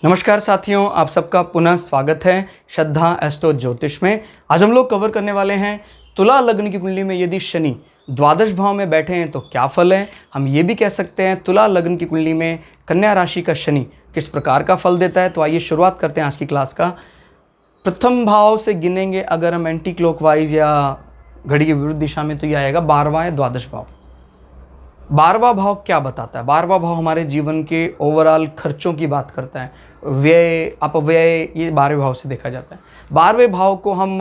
नमस्कार साथियों, आप सबका पुनः स्वागत है श्रद्धा एस्ट्रो ज्योतिष में। आज हम लोग कवर करने वाले हैं तुला लग्न की कुंडली में यदि शनि द्वादश भाव में बैठे हैं तो क्या फल है। हम ये भी कह सकते हैं तुला लग्न की कुंडली में कन्या राशि का शनि किस प्रकार का फल देता है। तो आइए शुरुआत करते हैं आज की क्लास का। प्रथम भाव से गिनेंगे अगर हम एंटी क्लॉकवाइज या घड़ी की विरुद्ध दिशा में, तो ये आएगा 12वां या द्वादश भाव। 12वां भाव क्या बताता है? 12वां भाव हमारे जीवन के ओवरऑल खर्चों की बात करता है, व्यय अपव्यय, ये 12वें भाव से देखा जाता है। 12वें भाव को हम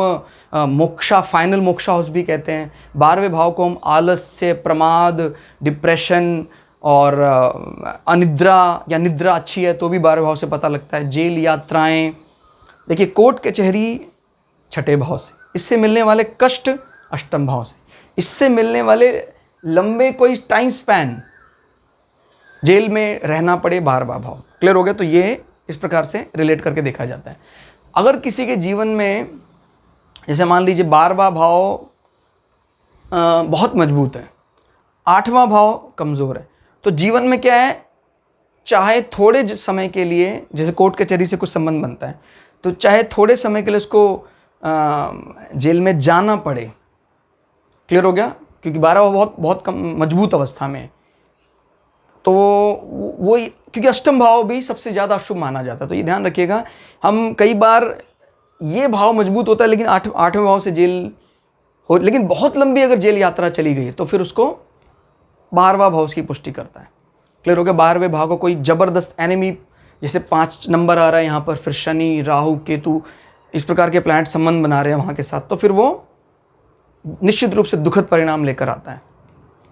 मोक्षा, फाइनल मोक्षा हाउस भी कहते हैं। 12वें भाव को हम आलस्य, प्रमाद, डिप्रेशन और अनिद्रा या निद्रा अच्छी है तो भी 12वें भाव से पता लगता है। जेल, यात्राएं, देखिए कोर्ट कचहरी छठे भाव से, इससे मिलने वाले कष्ट अष्टम भाव से, इससे मिलने वाले लंबे कोई टाइम स्पैन, जेल में रहना पड़े 12वां भाव। क्लियर हो गया? तो ये इस प्रकार से रिलेट करके देखा जाता है। अगर किसी के जीवन में जैसे मान लीजिए 12वां भाव बहुत मजबूत है, 8वां भाव कमज़ोर है, तो जीवन में क्या है, चाहे थोड़े समय के लिए, जैसे कोर्ट कचहरी से कुछ संबंध बनता है, तो चाहे थोड़े समय के लिए उसको जेल में जाना पड़े। क्लियर हो गया? क्योंकि 12वां बहुत कम मजबूत अवस्था में है, तो वो क्योंकि अष्टम भाव भी सबसे ज़्यादा अशुभ माना जाता है, तो ये ध्यान रखिएगा। हम कई बार ये भाव मजबूत होता है लेकिन आठवें भाव से जेल हो, लेकिन बहुत लंबी अगर जेल यात्रा चली गई तो फिर उसको 12वां भाव उसकी पुष्टि करता है। क्लियर हो गया? 12वें भाव को कोई ज़बरदस्त एनिमी, जैसे 5 नंबर आ रहा है यहाँ पर, फिर शनि, राहु, केतु, इस प्रकार के प्लैनेट संबंध बना रहे हैं वहाँ के साथ, तो फिर वो निश्चित रूप से दुखद परिणाम लेकर आता है।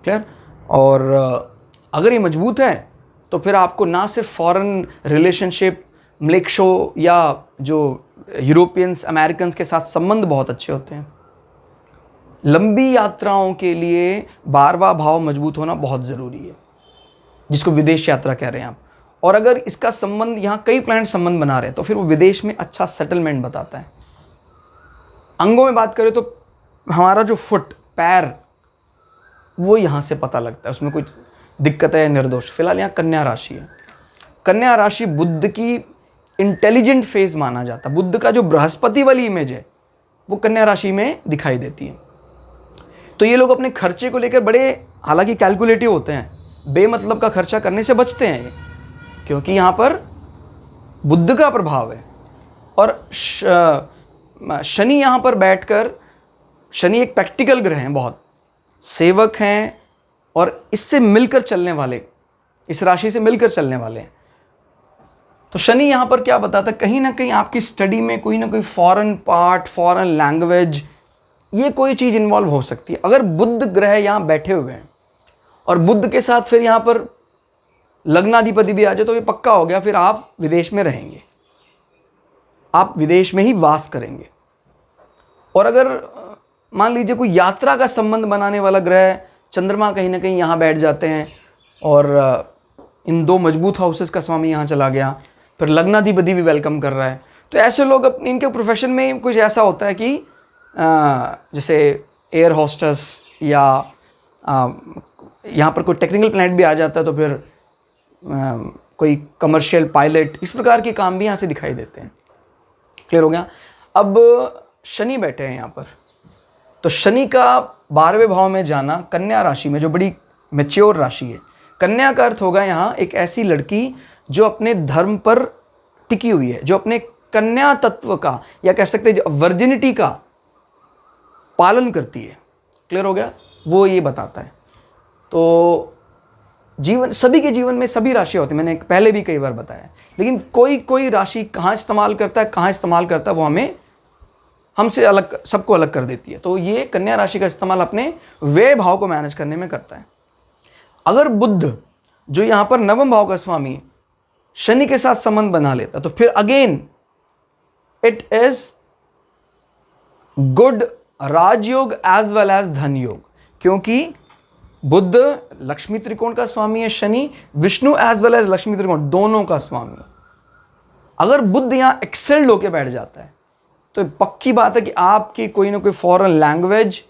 क्लियर? और अगर ये मजबूत है तो फिर आपको ना सिर्फ फॉरेन रिलेशनशिप, म्लेच्छों या जो यूरोपियंस, अमेरिकन्स के साथ संबंध बहुत अच्छे होते हैं। लंबी यात्राओं के लिए 12वां भाव मजबूत होना बहुत ज़रूरी है, जिसको विदेश यात्रा कह रहे हैं आप। और अगर इसका संबंध, यहाँ कई प्लैनेट संबंध बना रहे हैं, तो फिर वो विदेश में अच्छा सेटलमेंट बताता है। अंगों में बात करें तो हमारा जो फुट, पैर, वो यहाँ से पता लगता है उसमें कुछ दिक्कत है, निर्दोष। फिलहाल यहाँ कन्या राशि है। कन्या राशि बुध की इंटेलिजेंट फेज माना जाता है। बुध का जो बृहस्पति वाली इमेज है वो कन्या राशि में दिखाई देती है। तो ये लोग अपने खर्चे को लेकर बड़े, हालांकि कैलकुलेटिव होते हैं, बेमतलब का खर्चा करने से बचते हैं ये, क्योंकि यहाँ पर बुध का प्रभाव है। और शनि यहाँ पर बैठकर, शनि एक प्रैक्टिकल ग्रह हैं, बहुत सेवक हैं और इससे मिलकर चलने वाले, इस राशि से मिलकर चलने वाले हैं। तो शनि यहाँ पर क्या बताता है, कहीं ना कहीं आपकी स्टडी में कोई ना कोई फॉरेन पार्ट, फॉरेन लैंग्वेज, ये कोई चीज़ इन्वॉल्व हो सकती है। अगर बुध ग्रह यहाँ बैठे हुए हैं और बुध के साथ फिर यहाँ पर लग्नाधिपति भी आ जाए तो ये पक्का हो गया, फिर आप विदेश में रहेंगे, आप विदेश में ही वास करेंगे। और अगर मान लीजिए कोई यात्रा का संबंध बनाने वाला ग्रह, चंद्रमा कहीं ना कहीं यहाँ बैठ जाते हैं और इन 2 मजबूत हाउसेस का स्वामी यहाँ चला गया, फिर लग्नाधिपति भी वेलकम कर रहा है, तो ऐसे लोग अपने, इनके प्रोफेशन में कुछ ऐसा होता है कि जैसे एयर होस्टेस या यहाँ पर कोई टेक्निकल प्लैनेट भी आ जाता है तो फिर कोई कमर्शियल पायलट, इस प्रकार के काम भी यहाँ से दिखाई देते हैं। क्लियर हो गया? अब शनि बैठे हैं यहाँ पर, तो शनि का 12वें भाव में जाना कन्या राशि में, जो बड़ी मैच्योर राशि है। कन्या का अर्थ होगा यहाँ एक ऐसी लड़की जो अपने धर्म पर टिकी हुई है, जो अपने कन्या तत्व का, या कह सकते हैं वर्जिनिटी का पालन करती है। क्लियर हो गया? वो ये बताता है। तो जीवन, सभी के जीवन में सभी राशियाँ होती हैं, मैंने पहले भी कई बार बताया, लेकिन कोई कोई राशि कहाँ इस्तेमाल करता है, कहाँ इस्तेमाल करता है, वो हमसे अलग, सबको अलग कर देती है। तो ये कन्या राशि का इस्तेमाल अपने व्यय भाव को मैनेज करने में करता है। अगर बुध, जो यहाँ पर 9वें भाव का स्वामी, शनि के साथ संबंध बना लेता तो फिर अगेन इट इज गुड राजयोग एज वेल एज धन योग, क्योंकि बुध लक्ष्मी त्रिकोण का स्वामी है, Shani Vishnu as well as Lakshmi त्रिकोण दोनों का स्वामी। अगर बुध यहाँ एक्सेल्ड होकर बैठ जाता है तो पक्की बात है कि आपकी कोई ना कोई foreign language,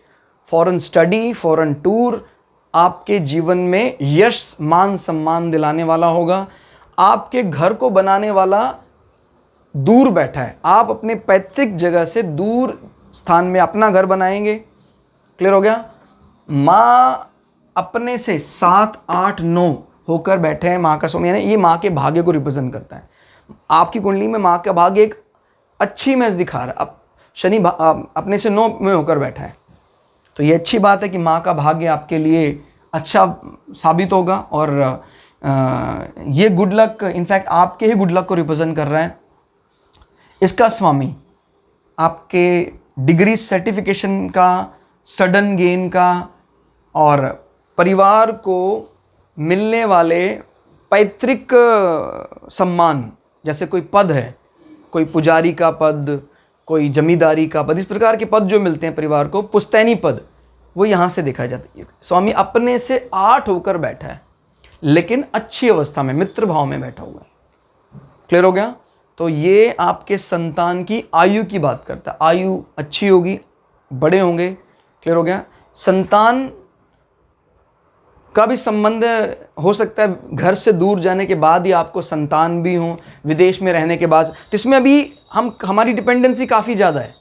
foreign study, foreign tour आपके जीवन में यश, मान, सम्मान दिलाने वाला होगा। आपके घर को बनाने वाला दूर बैठा है, आप अपने पैतृक जगह से दूर स्थान में अपना घर बनाएंगे। क्लियर हो गया। माँ अपने से 7, 8, 9 होकर बैठे हैं माँ का स्वामी, यानी ये माँ के भाग्य को रिप्रेजेंट करता है। आपकी कुंडली में माँ का भाग्य एक अच्छी इमेज दिखा रहा है। अब शनि अपने से 9 में होकर बैठा है, तो ये अच्छी बात है कि माँ का भाग्य आपके लिए अच्छा साबित होगा। और ये गुड लक, इनफैक्ट आपके ही गुड लक को रिप्रेजेंट कर रहा है। इसका स्वामी आपके डिग्री सर्टिफिकेशन का, सडन गेन का और परिवार को मिलने वाले पैतृक सम्मान, जैसे कोई पद है, कोई पुजारी का पद, कोई जमींदारी का पद, इस प्रकार के पद जो मिलते हैं परिवार को, पुश्तैनी पद, वो यहाँ से देखा जाता है। स्वामी अपने से 8 होकर बैठा है, लेकिन अच्छी अवस्था में, मित्र भाव में बैठा हुआ है। क्लियर हो गया। तो ये आपके संतान की आयु की बात करता है, आयु अच्छी होगी, बड़े होंगे। क्लियर हो गया। संतान का भी संबंध हो सकता है घर से दूर जाने के बाद ही आपको संतान भी हो, विदेश में रहने के बाद। तो इसमें अभी हमारी डिपेंडेंसी काफ़ी ज़्यादा है,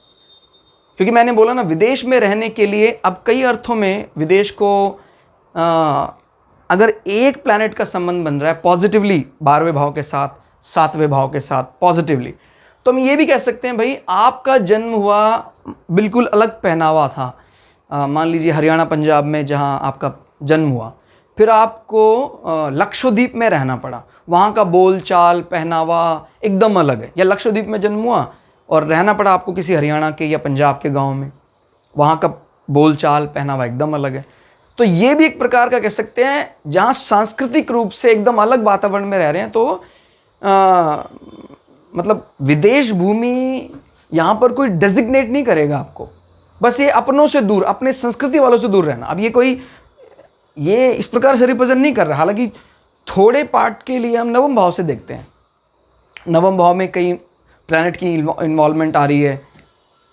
क्योंकि मैंने बोला ना, विदेश में रहने के लिए अब कई अर्थों में विदेश को अगर एक प्लैनेट का संबंध बन रहा है पॉजिटिवली 12वें भाव के साथ, 7वें भाव के साथ पॉजिटिवली, तो हम ये भी कह सकते हैं भाई आपका जन्म हुआ बिल्कुल अलग पहनावा था। मान लीजिए हरियाणा पंजाब में जहाँ आपका जन्म हुआ, फिर आपको लक्षद्वीप में रहना पड़ा, वहाँ का बोल चाल पहनावा एकदम अलग है। या लक्षद्वीप में जन्म हुआ और रहना पड़ा आपको किसी हरियाणा के या पंजाब के गांव में, वहाँ का बोल चाल पहनावा एकदम अलग है। तो ये भी एक प्रकार का कह सकते हैं, जहाँ सांस्कृतिक रूप से एकदम अलग वातावरण में रह रहे हैं। तो मतलब विदेश भूमि यहाँ पर कोई डेजिग्नेट नहीं करेगा आपको, बस ये अपनों से दूर, अपने संस्कृति वालों से दूर रहना। अब ये कोई ये इस प्रकार से रिप्रेजेंट नहीं कर रहा। हालांकि थोड़े पार्ट के लिए हम नवम भाव से देखते हैं, नवम भाव में कई प्लैनेट की इन्वॉल्वमेंट आ रही है,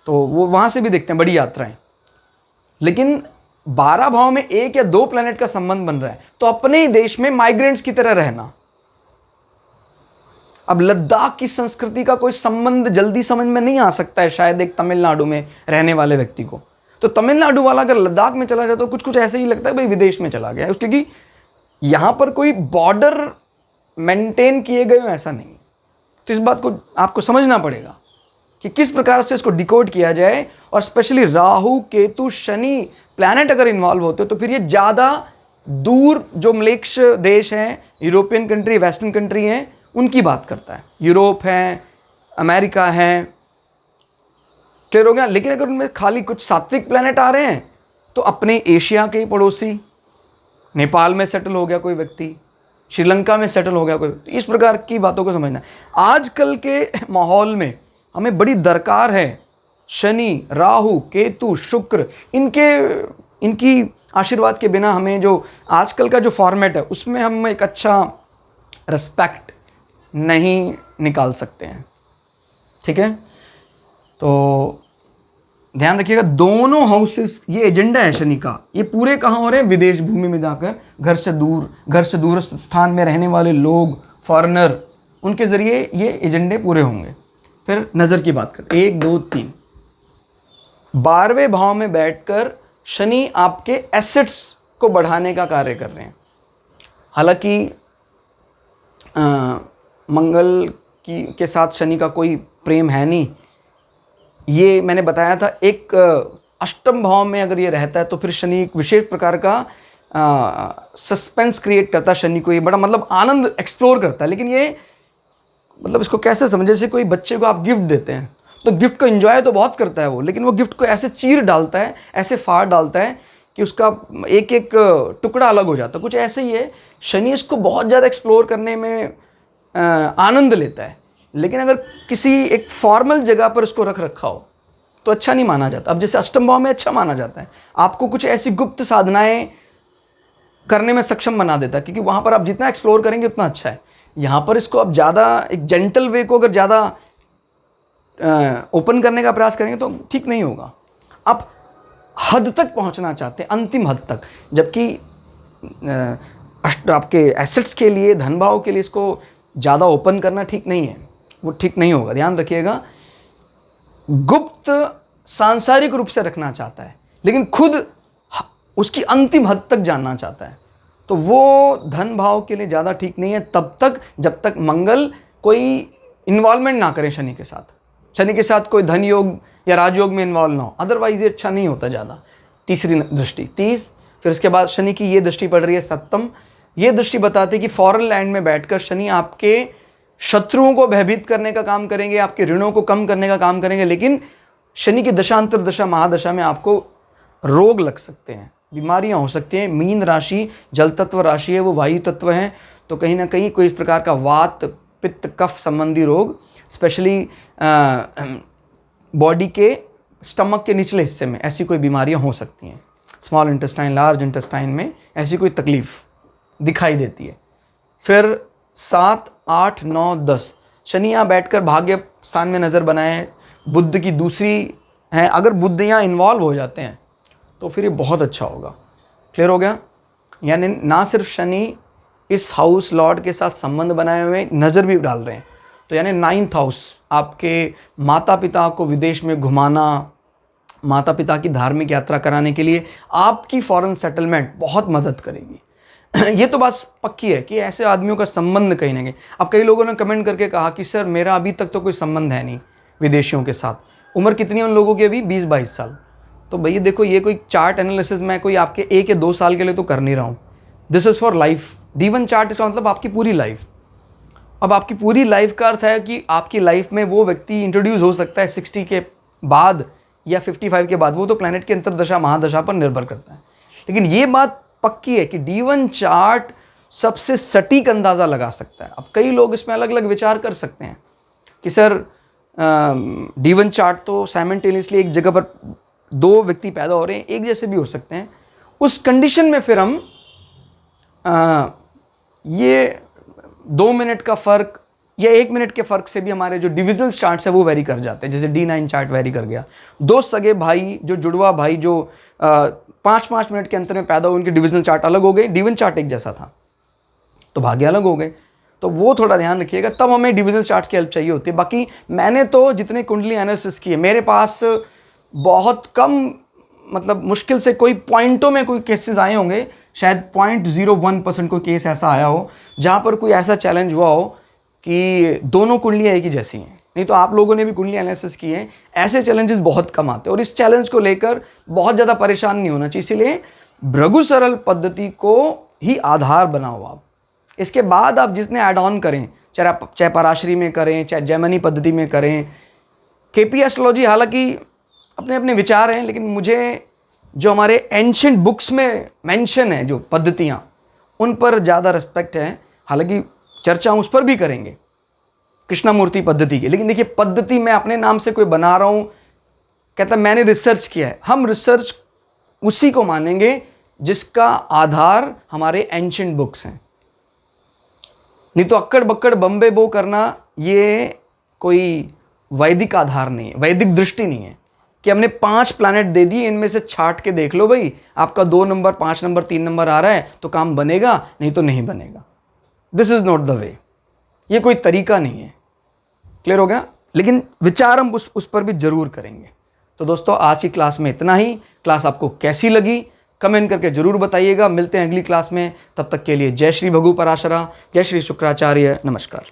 तो वो वहाँ से भी देखते हैं बड़ी यात्राएं। लेकिन 12 भाव में 1 या 2 प्लैनेट का संबंध बन रहा है, तो अपने ही देश में माइग्रेंट्स की तरह रहना। अब लद्दाख की संस्कृति का कोई संबंध जल्दी समझ में नहीं आ सकता है शायद एक तमिलनाडु में रहने वाले व्यक्ति को। तो तमिलनाडु वाला अगर लद्दाख में चला जाए तो कुछ कुछ ऐसे ही लगता है भाई विदेश में चला गया है, क्योंकि यहाँ पर कोई बॉर्डर मेंटेन किए गए हो ऐसा नहीं। तो इस बात को आपको समझना पड़ेगा कि किस प्रकार से इसको डिकोड किया जाए। और स्पेशली राहु, केतु, शनि प्लैनेट अगर इन्वॉल्व होते तो फिर ये ज़्यादा दूर जो म्लेच्छ देश हैं, यूरोपियन कंट्री, वेस्टर्न कंट्री हैं, उनकी बात करता है। यूरोप है, अमेरिका है। क्लियर हो गया। लेकिन अगर उनमें खाली कुछ सात्विक प्लैनेट आ रहे हैं तो अपने एशिया के पड़ोसी, नेपाल में सेटल हो गया कोई व्यक्ति, श्रीलंका में सेटल हो गया कोई व्यक्ति, इस प्रकार की बातों को समझना है। आजकल के माहौल में हमें बड़ी दरकार है शनि, राहु, केतु, शुक्र, इनकी आशीर्वाद के बिना हमें जो आजकल का जो फॉर्मेट है उसमें हम एक अच्छा रिस्पेक्ट नहीं निकाल सकते हैं। ठीक है। तो ध्यान रखिएगा, दोनों हाउसेस, ये एजेंडा है शनि का, ये पूरे कहाँ हो रहे हैं? विदेश भूमि में जाकर, घर से दूरस्थ स्थान में रहने वाले लोग, फॉरेनर, उनके जरिए ये एजेंडे पूरे होंगे। फिर नज़र की बात करें, 1, 2, 3 12वें भाव में बैठकर शनि आपके एसेट्स को बढ़ाने का कार्य कर रहे हैं। हालांकि मंगल के साथ शनि का कोई प्रेम है नहीं, ये मैंने बताया था। एक अष्टम भाव में अगर ये रहता है तो फिर शनि एक विशेष प्रकार का सस्पेंस क्रिएट करता है। शनि को ये बड़ा मतलब आनंद एक्सप्लोर करता है। लेकिन ये मतलब इसको कैसे समझे, जैसे कोई बच्चे को आप गिफ्ट देते हैं तो गिफ्ट को एंजॉय तो बहुत करता है वो, लेकिन वो गिफ्ट को ऐसे चीर डालता है, ऐसे फाड़ डालता है कि उसका एक एक टुकड़ा अलग हो जाता है। कुछ ऐसे ही है, शनि इसको बहुत ज़्यादा एक्सप्लोर करने में आनंद लेता है। लेकिन अगर किसी एक फॉर्मल जगह पर उसको रख रखा हो तो अच्छा नहीं माना जाता। अब जैसे अष्टम भाव में अच्छा माना जाता है, आपको कुछ ऐसी गुप्त साधनाएं करने में सक्षम बना देता है, क्योंकि वहाँ पर आप जितना एक्सप्लोर करेंगे उतना अच्छा है। यहाँ पर इसको आप ज़्यादा एक जेंटल वे को अगर ज़्यादा ओपन करने का प्रयास करेंगे तो ठीक नहीं होगा। आप हद तक पहुँचना चाहते हैं, अंतिम हद तक, जबकि आपके एसेट्स के लिए, धन भाव के लिए इसको ज़्यादा ओपन करना ठीक नहीं है। वो ठीक नहीं होगा, ध्यान रखिएगा। गुप्त सांसारिक रूप से रखना चाहता है लेकिन खुद उसकी अंतिम हद तक जानना चाहता है, तो वो धन भाव के लिए ज़्यादा ठीक नहीं है तब तक जब तक मंगल कोई इन्वॉल्वमेंट ना करें शनि के साथ। शनि के साथ कोई धन योग या राजयोग में इन्वॉल्व ना हो, अदरवाइज ये अच्छा नहीं होता ज़्यादा। तीसरी दृष्टि 30, फिर उसके बाद शनि की ये दृष्टि पड़ रही है सप्तम। ये दृष्टि बताती है कि फॉरेन लैंड में बैठकर शनि आपके शत्रुओं को भयभीत करने का काम करेंगे, आपके ऋणों को कम करने का काम करेंगे, लेकिन शनि की दशांतर दशा महादशा में आपको रोग लग सकते हैं, बीमारियां हो सकती हैं। मीन राशि जल तत्व राशि है, वो वायु तत्व है, तो कहीं ना कहीं कोई इस प्रकार का वात पित्त कफ संबंधी रोग, स्पेशली बॉडी के स्टमक के निचले हिस्से में ऐसी कोई बीमारियां हो सकती हैं। स्मॉल इंटेस्टाइन लार्ज इंटेस्टाइन में ऐसी कोई तकलीफ दिखाई देती है। फिर 7, 8, 9, 10 शनि यहाँ बैठकर भाग्य स्थान में नज़र बनाए, बुध की दूसरी है। अगर बुध यहाँ इन्वॉल्व हो जाते हैं तो फिर ये बहुत अच्छा होगा। क्लियर हो गया? यानी ना सिर्फ शनि इस हाउस लॉर्ड के साथ संबंध बनाए हुए नज़र भी डाल रहे हैं, तो यानी 9th हाउस आपके माता पिता को विदेश में घुमाना, माता पिता की धार्मिक यात्रा कराने के लिए आपकी फॉरेन सेटलमेंट बहुत मदद करेगी। ये तो बात पक्की है कि ऐसे आदमियों का संबंध कहीं ना कहीं। अब कई लोगों ने कमेंट करके कहा कि सर मेरा अभी तक तो कोई संबंध है नहीं विदेशियों के साथ। उम्र कितनी है उन लोगों की? अभी 20-22 साल। तो भैया देखो, ये कोई चार्ट एनालिसिस मैं कोई आपके 1 या 2 साल के लिए तो कर नहीं रहा हूँ। This is for life. D1 chart इसका मतलब आपकी पूरी लाइफ। अब आपकी पूरी लाइफ का अर्थ है कि आपकी लाइफ में वो व्यक्ति इंट्रोड्यूस हो सकता है 60 के बाद या 55 के बाद, वो तो प्लैनेट की अंतर्दशा महादशा पर निर्भर करता है। लेकिन ये बात पक्की है कि D1 चार्ट सबसे सटीक अंदाज़ा लगा सकता है। अब कई लोग इसमें अलग अलग विचार कर सकते हैं कि सर D1 चार्ट तो साइमल्टेनियसली एक जगह पर 2 व्यक्ति पैदा हो रहे हैं, एक जैसे भी हो सकते हैं। उस कंडीशन में फिर हम ये 2 मिनट का फ़र्क या 1 मिनट के फ़र्क से भी हमारे जो डिविजनल चार्ट्स है वो वेरी कर जाते हैं। जैसे D9 चार्ट वेरी कर गया। 2 सगे भाई, जो जुड़वा भाई जो 5-5 मिनट के अंतर में पैदा हुए, उनके डिविजनल चार्ट अलग हो गए। D1 चार्ट एक जैसा था तो भाग्य अलग हो गए। तो वो थोड़ा ध्यान रखिएगा, तब हमें डिविजनल चार्ट्स की हेल्प चाहिए होती है। बाकी मैंने तो जितने कुंडली एनालिसिस किए, मेरे पास बहुत कम, मतलब मुश्किल से कोई पॉइंटों में कोई केसेस आए होंगे, शायद 0.01% कोई केस ऐसा आया हो जहाँ पर कोई ऐसा चैलेंज हुआ हो कि दोनों कुंडलियाँ एक ही जैसी हैं। नहीं तो आप लोगों ने भी कुंडली एनालिसिस की है, ऐसे चैलेंजेस बहुत कम आते हैं। और इस चैलेंज को लेकर बहुत ज़्यादा परेशान नहीं होना चाहिए। इसीलिए भृगु सरल पद्धति को ही आधार बनाओ आप। इसके बाद आप जितने ऐड ऑन करें, चाहे पराशरी में करें, चाहे जैमिनी पद्धति में करें, KP एस्ट्रोलॉजी, हालांकि अपने अपने विचार हैं, लेकिन मुझे जो हमारे एंशिएंट बुक्स में मेंशन है जो पद्धतियाँ, उन पर ज़्यादा रिस्पेक्ट है। हालांकि चर्चा उस पर भी करेंगे कृष्णामूर्ति पद्धति की, लेकिन देखिए पद्धति मैं अपने नाम से कोई बना रहा हूँ, कहता मैंने रिसर्च किया है। हम रिसर्च उसी को मानेंगे जिसका आधार हमारे एंशिएंट बुक्स हैं। नहीं तो अक्कड़ बक्कड़ बम्बे बो करना ये कोई वैदिक आधार नहीं है, वैदिक दृष्टि नहीं है कि हमने 5 प्लैनेट दे दिए, इनमें से छांट के देख लो भाई, आपका 2 नंबर, 5 नंबर, 3 नंबर आ रहा है तो काम बनेगा, नहीं तो नहीं बनेगा। This is not the way. ये कोई तरीका नहीं है। क्लियर हो गया? लेकिन विचार हम उस पर भी जरूर करेंगे। तो दोस्तों आज की क्लास में इतना ही। क्लास आपको कैसी लगी कमेंट करके जरूर बताइएगा। मिलते हैं अगली क्लास में, तब तक के लिए जय श्री भगु पराशरा, जय श्री शुक्राचार्य, नमस्कार।